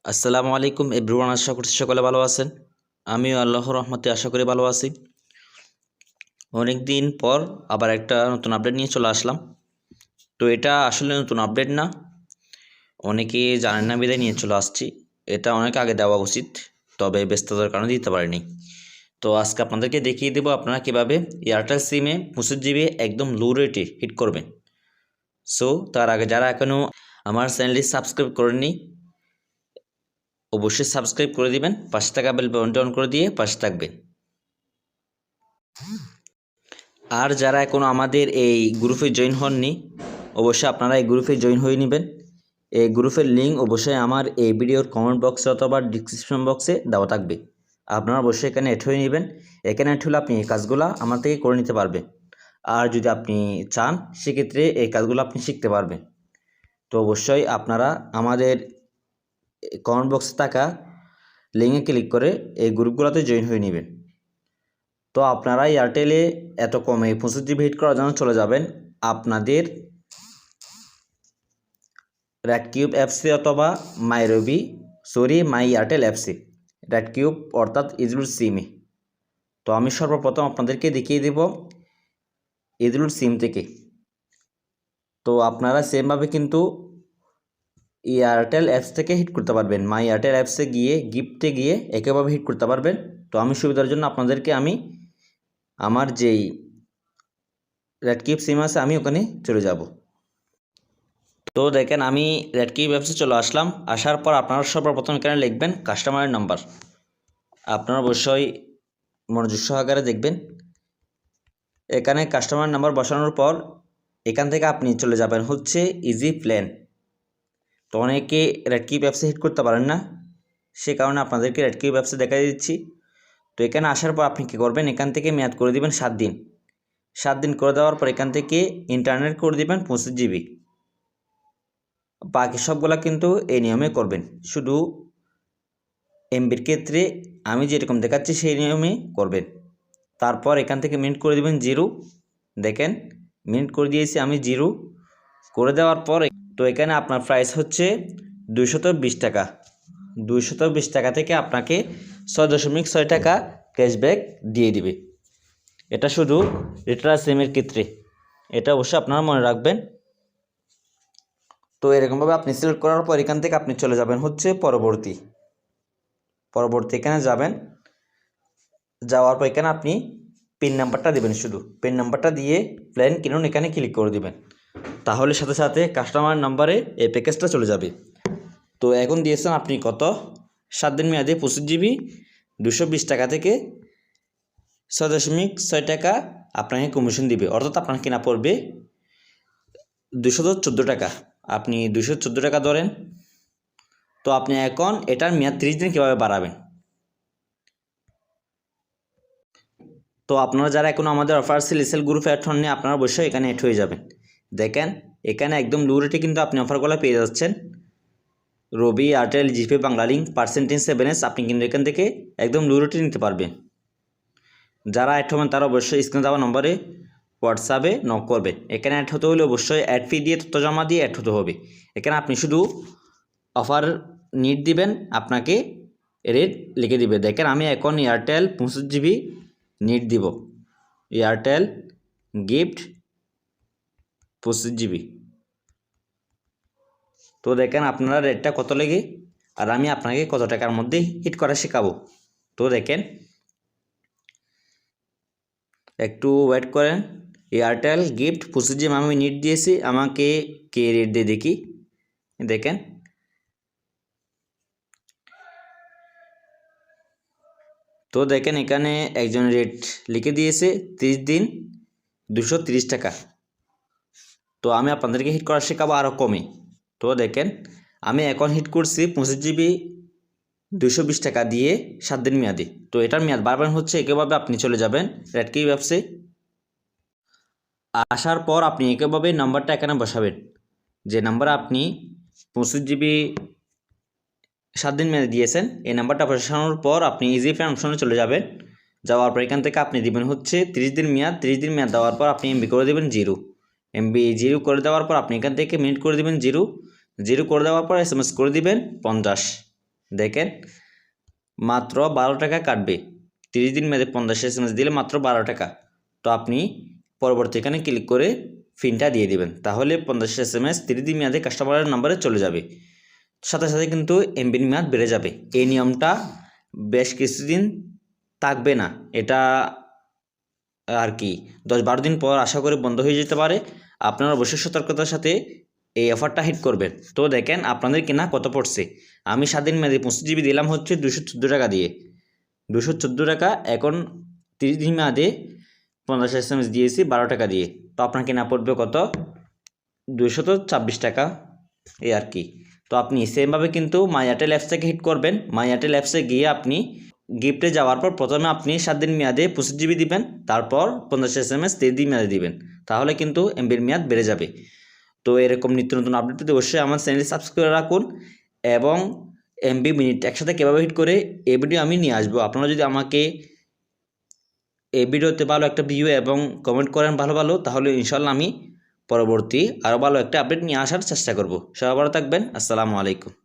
আসসালামু আলাইকুম এভরিওয়ান, আশা করছি সকলে ভালো আছেন। আমিও আল্লাহর রহমতে আশা করি ভালো আছি। অনেক দিন পর আবার একটা নতুন আপডেট নিয়ে চলে আসলাম। তো এটা আসলে নতুন আপডেট না, অনেকে জানেন না বিদায় নিয়ে চলে আসছি। এটা অনেক আগে দেওয়া উচিত, তবে ব্যস্ততার কারণে দিতে পারিনি। তো আজকে আপনাদেরকে দেখিয়ে দেবো আপনারা কীভাবে এয়ারটেল সিমে 25 GB একদম লো রেটে হিট করবেন। সো তার আগে যারা এখনও আমার চ্যানেলটি সাবস্ক্রাইব করেননি, অবশ্যই সাবস্ক্রাইব করে দিবেন, পাশে থাকা বেল বাটনটি অন করে দিয়ে পাশে থাকবেন। আর যারা এখনও আমাদের এই গ্রুপে জয়েন হননি, অবশ্যই আপনারা এই গ্রুপে জয়েন হয়ে নেবেন। এই গ্রুপের লিঙ্ক অবশ্যই আমার এই ভিডিওর কমেন্ট বক্সে অথবা ডিসক্রিপশন বক্সে দেওয়া থাকবে। আপনারা অবশ্যই এখানে অ্যাড হয়ে নেবেন। এখানে অ্যাড হলে আপনি এই কাজগুলো আমার থেকে করে নিতে পারবেন। আর যদি আপনি চান সেক্ষেত্রে এই কাজগুলো আপনি শিখতে পারবেন। তো অবশ্যই আপনারা আমাদের কমেন্ট বক্সে থাকা লিঙ্কে ক্লিক করে এই গ্রুপগুলোতে জয়েন হয়ে নেবেন। তো আপনারা এয়ারটেলে এত কমে 25 GB হিট করার জন্য চলে যাবেন আপনাদের রেড কিউব অ্যাপসে অথবা মাই এয়ারটেল অ্যাপসে, রেড কিউব অর্থাৎ ইজলুর সিমে। তো আমি সর্বপ্রথম আপনাদেরকে দেখিয়ে দেব ইজলুর সিম থেকে। তো আপনারা সেমভাবে কিন্তু এয়ারটেল অ্যাপস থেকে হিট করতে পারবেন। মাই এয়ারটেল অ্যাপসে গিয়ে গিফটে গিয়ে একইভাবে হিট করতে পারবেন। তো আমি সুবিধার জন্য আপনাদেরকে আমার যেই রেড কিউব সিম আছে আমি ওখানে চলে যাব। তো দেখেন আমি রেড কিউব অ্যাপসে চলে আসলাম। আসার পর আপনারা সর্বপ্রথম এখানে লিখবেন কাস্টমারের নাম্বার। আপনারা অবশ্যই মনোযোগ সহকারে দেখবেন। এখানে কাস্টমার নাম্বার বসানোর পর এখান থেকে আপনি চলে যাবেন হচ্ছে ইজি প্ল্যান। তো অনেকে রেড কিউব অ্যাপসে হিট করতে পারেন না, সে কারণে আপনাদেরকে রেড কিউব অ্যাপসে দেখাই দিচ্ছি। তো এখানে আসার পর আপনি কী করবেন, এখান থেকে মেয়াদ করে দিবেন 7 দিন। 7 দিন করে দেওয়ার পর এখান থেকে ইন্টারনেট করে দিবেন 25 GB। বাকি সবগুলা কিন্তু এই নিয়মে করবেন, শুধু এমবির ক্ষেত্রে আমি যেরকম দেখাচ্ছি সেই নিয়মে করবেন। তারপর এখান থেকে মিনিট করে দেবেন 0। দেখেন মিনিট করে দিয়েছি আমি 0 করে দেওয়ার পর তো এখানে আপনার প্রাইস হচ্ছে 220 টাকা। 220 টাকা থেকে আপনাকে 6.6 টাকা ক্যাশব্যাক দিয়ে দিবে। এটা শুধু রিটার্ন সিমের ক্ষেত্রে, এটা অবশ্যই আপনারা মনে রাখবেন। তো এরকমভাবে আপনি সিলেক্ট করার পর এখান থেকে আপনি চলে যাবেন হচ্ছে পরবর্তী এখানে যাবেন। যাওয়ার পর এখানে আপনি পিন নাম্বারটা দেবেন, শুধু পিন নাম্বারটা দিয়ে প্ল্যান কিনুন এখানে ক্লিক করে দিবেন। তাহলে সাথে সাথে কাস্টমার নাম্বারে এই প্যাকেজটা চলে যাবে। তো এখন দিয়েছেন আপনি কত, 7 দিন মেয়াদে 25 GB 220 টাকা থেকে 6.6 টাকা আপনাকে কমিশন দিবে, অর্থাৎ আপনার কিনা পড়বে 214 টাকা। আপনি 214 টাকা ধরেন। তো আপনি এখন এটার মেয়াদ 30 দিন কীভাবে বাড়াবেন। তো আপনারা যারা এখন আমাদের অফার সেল গ্রুপে অ্যাড হননি, আপনারা অবশ্যই এখানে অ্যাড হয়ে যাবেন। দেখেন এখানে একদম লো রেটে কিন্তু আপনি অফারগুলো পেয়ে যাচ্ছেন। রবি, এয়ারটেল, জিপে, বাংলালিংক, পার্সেন্টেজ 7S আপনি কিন্তু এখান থেকে একদম লো রেটে নিতে পারবেন। যারা অ্যাড হবেন তারা অবশ্যই স্ক্রিনে দেওয়া নম্বরে হোয়াটসঅ্যাপে নক করবেন। এখানে অ্যাড হতে হলে অবশ্যই অ্যাড ফি দিয়ে তথ্য জমা দিয়ে অ্যাড হতে হবে। এখানে আপনি শুধু অফার নিট দিবেন, আপনাকে রেট লিখে দিবে। দেখেন আমি এখন এয়ারটেল 25 GB নিট দিব, এয়ারটেল গিফট 25 GB। তো দেখেন আপনারা রেটটা কত লেগে, আর আমি আপনাকে কত টাকার মধ্যে হিট করা শেখাবো। তো দেখেন একটু ওয়েট করেন। এয়ারটেল গিফট 25 GB আমি নিট দিয়েছি, আমাকে কে রেট দিয়ে দেখি। দেখেন তো দেখেন এখানে একজন রেট লিখে দিয়েছে 30 দিন 230 টাকা। তো আমি আপনাদেরকে হিট করা শেখাবো আরও কমে। তো দেখেন আমি এখন হিট করছি 25 GB 220 টাকা দিয়ে 7 দিন মেয়াদে। তো এটার মেয়াদ বারবার হচ্ছে একইভাবে আপনি চলে যাবেন রেড কিউব অ্যাপসে। আসার পর আপনি একইভাবে নাম্বারটা এখানে বসাবেন, যে নাম্বারে আপনি 25 GB 7 দিন মেয়াদে দিয়েছেন। এই নাম্বারটা বসানোর পর আপনি ইজি প্ল্যান অপশনে চলে যাবেন। যাওয়ার পর এখান থেকে আপনি দিবেন হচ্ছে 30 দিন মেয়াদ। 30 দিন মেয়াদ দেওয়ার পর আপনি এমবি করে দেবেন 0। এমবি 0 করে দেওয়ার পর আপনি এখান থেকে মিনিট করে দেবেন 0 করে দেওয়ার পর SMS করে দিবেন 50। দেখেন মাত্র 12 টাকা কাটবে। 30 দিন মেয়াদে 50 SMS দিলে মাত্র 12 টাকা। তো আপনি পরবর্তী এখানে ক্লিক করে পিনটা দিয়ে দিবেন, তাহলে 50 SMS 30 দিন মেয়াদে কাস্টমারের নাম্বারে চলে যাবে। সাথে সাথে কিন্তু এমবির মেয়াদ বেড়ে যাবে। এই নিয়মটা বেশ কিছুদিন থাকবে না, এটা আর কি 10-12 দিন পর আশা করি বন্ধ হয়ে যেতে পারে। আপনারা অবশ্যই সতর্কতার সাথে এই অফারটা হিট করবেন। তো দেখেন আপনাদের কিনা কত পড়ছে। আমি 7 দিন মেয়াদে 25 GB দিলাম হচ্ছে 214 টাকা দিয়ে, 214 টাকা। এখন 30 দিন মেয়াদে 50 SMS দিয়েছি 12 টাকা দিয়ে। তো আপনার কিনা পড়বে কত? 226 টাকা, এই আর কি। তো আপনি সেমভাবে কিন্তু মাই এয়ারটেল অ্যাপস থেকে হিট করবেন। মাই এয়ারটেল অ্যাপসে গিয়ে আপনি গিফটে যাওয়ার পর প্রথমে আপনি 7 দিন মেয়াদে 25 GB দিবেন, তারপর 50 SMS 30 দিন মেয়াদে দিবেন, তাহলে কিন্তু এমবির মেয়াদ বেড়ে যাবে। তো এরকম নিত্য নতুন আপডেট পেতে অবশ্যই আমার চ্যানেল সাবস্ক্রাইব করে রাখুন। এবং এমবি মিনিট একসাথে কীভাবে হিট করে এই ভিডিও আমি নিয়ে আসবো। আপনারা যদি আমাকে এই ভিডিওতে ভালো একটা ভিউ এবং কমেন্ট করেন ভালো ভালো, তাহলে ইনশাল্লাহ আমি পরবর্তী আরও ভালো একটা আপডেট নিয়ে আসার চেষ্টা করব। সবাই ভালো থাকবেন। আসসালামু আলাইকুম।